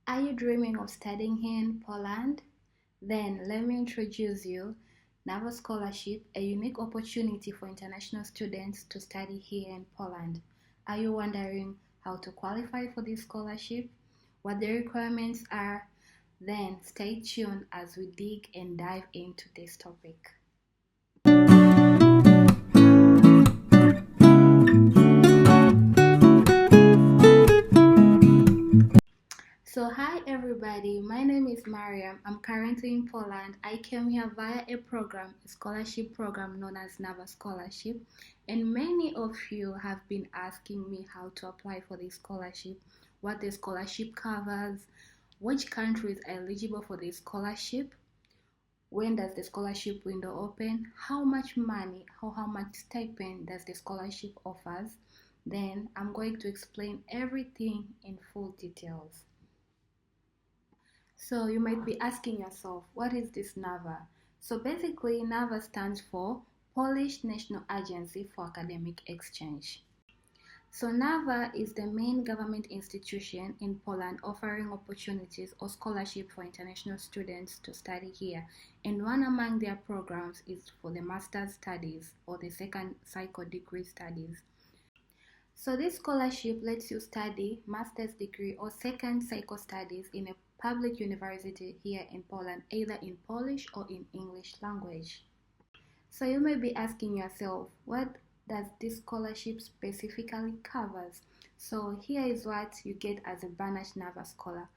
Are you dreaming of studying here in Poland? Then let me introduce you NAWA Scholarship, a unique opportunity for international students to study here in Poland. Are you wondering how to qualify for this scholarship? What the requirements are? Then stay tuned as we dig and dive into this topic. So hi everybody, my name is Mariam. I'm currently in Poland. I came here via a scholarship program known as NAVA Scholarship, and many of you have been asking me how to apply for this scholarship, what the scholarship covers, which countries are eligible for this scholarship, when does the scholarship window open, how much money or how much stipend does the scholarship offers. Then I'm going to explain everything in full details. So you might be asking yourself, what is this NAVA? So basically, NAVA stands for Polish National Agency for Academic Exchange. So NAVA is the main government institution in Poland offering opportunities or scholarship for international students to study here. And one among their programs is for the master's studies or the second psycho degree studies. So this scholarship lets you study master's degree or second psycho studies in a public university here in Poland, either in Polish or in English language. So you may be asking yourself, what does this scholarship specifically covers? So here is what you get as a Banach NAVA scholar.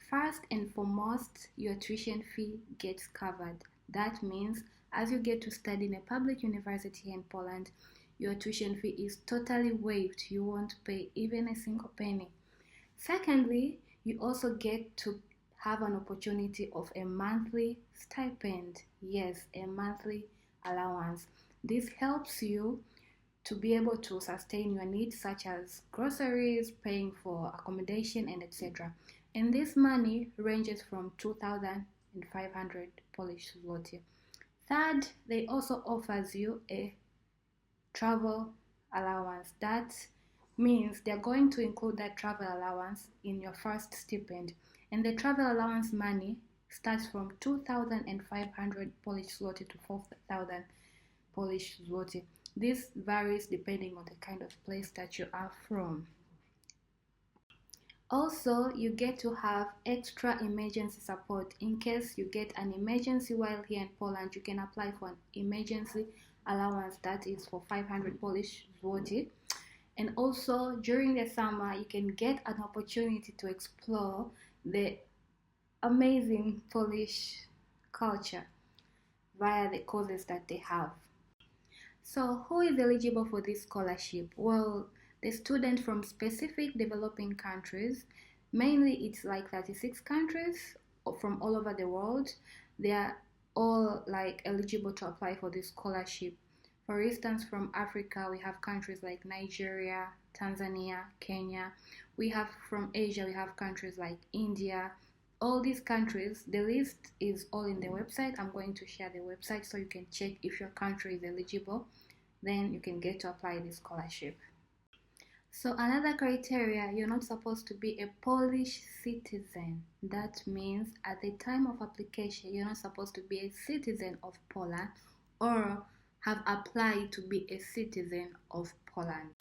First and foremost, your tuition fee gets covered. That means as you get to study in a public university here in Poland, your tuition fee is totally waived. You won't pay even a single penny. Secondly, you also get to have an opportunity of a monthly stipend. Yes, a monthly allowance. This helps you to be able to sustain your needs such as groceries, paying for accommodation, and etc. And this money ranges from 2,500 Polish zloty. Third, they also offers you a travel allowance. That means they're going to include that travel allowance in your first stipend. And the travel allowance money starts from 2,500 Polish zloty to 4,000 Polish zloty. This varies depending on the kind of place that you are from. Also, you get to have extra emergency support. In case you get an emergency while here in Poland, you can apply for an emergency allowance that is for 500 Polish zloty. And also, during the summer, you can get an opportunity to explore the amazing Polish culture via the courses that they have. So, who is eligible for this scholarship? Well, the students from specific developing countries, mainly it's like 36 countries from all over the world. They are all like eligible to apply for this scholarship. For instance, from Africa, we have countries like Nigeria, Tanzania, Kenya. We have from Asia, we have countries like India. All these countries, the list is all in the website. I'm going to share the website so you can check if your country is eligible. Then you can get to apply this scholarship. So another criteria, you're not supposed to be a Polish citizen. That means at the time of application, you're not supposed to be a citizen of Poland or have applied to be a citizen of Poland.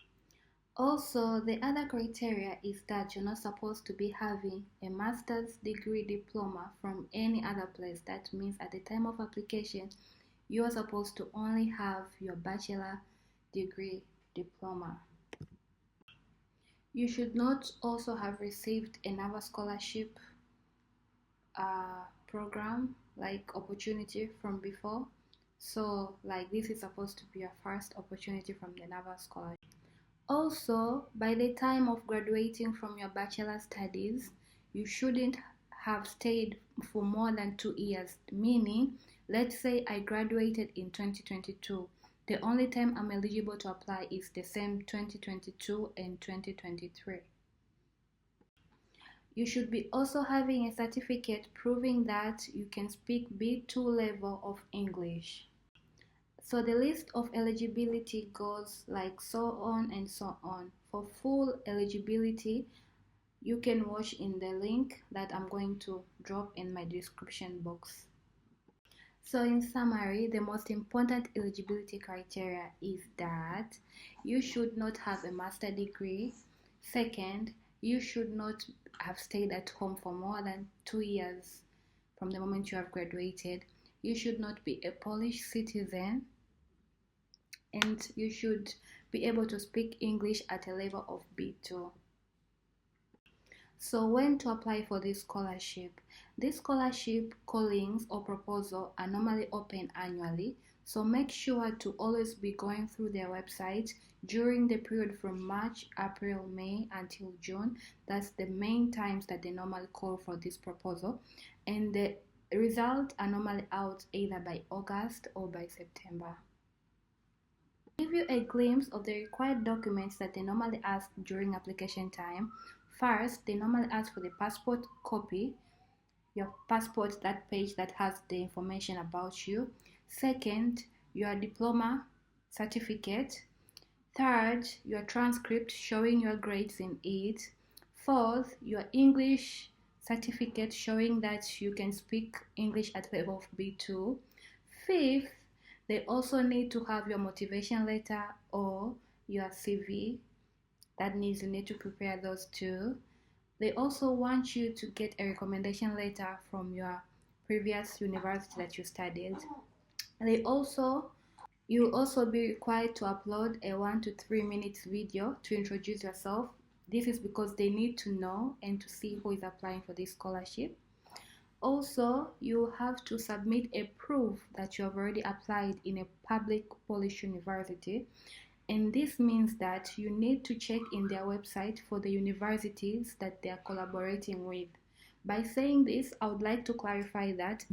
Also, the other criteria is that you're not supposed to be having a master's degree diploma from any other place. That means at the time of application, you are supposed to only have your bachelor degree diploma. You should not also have received another scholarship program like opportunity from before. So like this is supposed to be your first opportunity from the NAVA scholarship. Also, by the time of graduating from your bachelor studies, you shouldn't have stayed for more than 2 years, meaning, let's say I graduated in 2022. The only time I'm eligible to apply is the same 2022 and 2023. You should be also having a certificate proving that you can speak B2 level of English. So the list of eligibility goes like so on and so on. For full eligibility, you can watch in the link that I'm going to drop in my description box. So in summary, the most important eligibility criteria is that you should not have a master's degree. Second, you should not have stayed at home for more than 2 years from the moment you have graduated. You should not be a Polish citizen, and you should be able to speak English at a level of B2. So when to apply for this scholarship? This scholarship callings or proposal are normally open annually, so make sure to always be going through their website during the period from March, April, May until June. That's the main times that they normally call for this proposal, and the results are normally out either by August or by September. Give you a glimpse of the required documents that they normally ask during application time. First, they normally ask for the passport copy, your passport, that page that has the information about you. Second, your diploma certificate. Third, your transcript showing your grades in it. Fourth, your English certificate showing that you can speak English at level of B2. Fifth, they also need to have your motivation letter or your CV. You need to prepare those two. They also want you to get a recommendation letter from your previous university that you studied. You'll also be required to upload a 1 to 3 minutes video to introduce yourself. This is because they need to know and to see who is applying for this scholarship. Also, you have to submit a proof that you have already applied in a public Polish university. And this means that you need to check in their website for the universities that they are collaborating with. By saying this, I would like to clarify that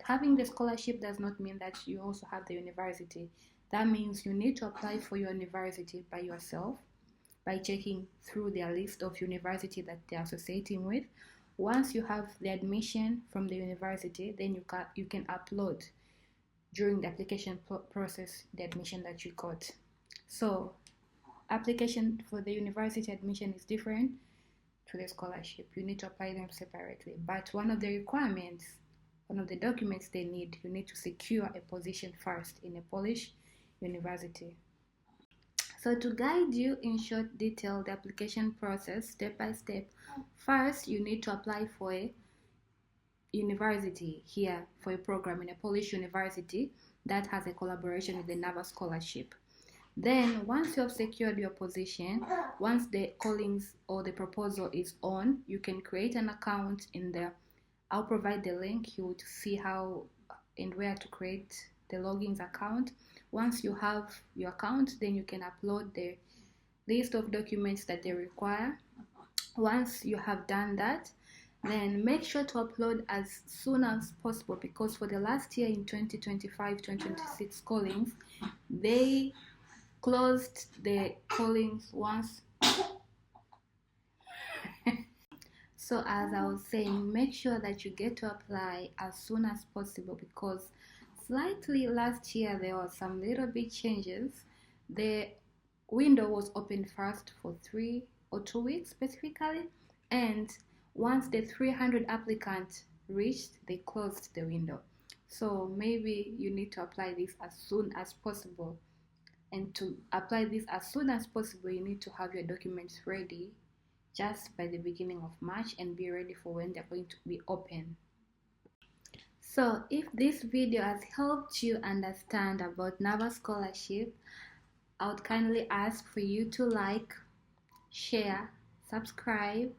having the scholarship does not mean that you also have the university. That means you need to apply for your university by yourself by checking through their list of university that they are associating with. Once you have the admission from the university, then you can upload during the application process the admission that you got. So application for the university admission is different to the scholarship. You need to apply them separately, but one of the documents they need, you need to secure a position first in a Polish university. So to guide you in short detail the application process step by step, first you need to apply for a university here, for a program in a Polish university that has a collaboration with the NAWA Scholarship. Then once you have secured your position, once the callings or the proposal is on, you can create an account in there. I'll provide the link. You would see how and where to create the logins account. Once you have your account, then you can upload the list of documents that they require. Once you have done that, then make sure to upload as soon as possible, because for the last year in 2025-2026 callings, they closed the callings once. So as I was saying, make sure that you get to apply as soon as possible, because slightly last year there was some little bit changes. The window was opened first for 3 or 2 weeks specifically, and once the 300 applicants reached, they closed the window. So maybe you need to apply this as soon as possible. And to apply this as soon as possible, you need to have your documents ready just by the beginning of March and be ready for when they're going to be open. So if this video has helped you understand about NAVA Scholarship, I would kindly ask for you to like, share, subscribe.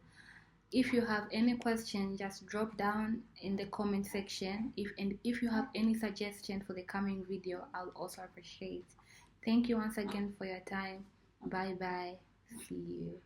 If you have any question, just drop down in the comment section. If you have any suggestion for the coming video, I'll also appreciate. Thank you once again for your time. Bye bye. See you.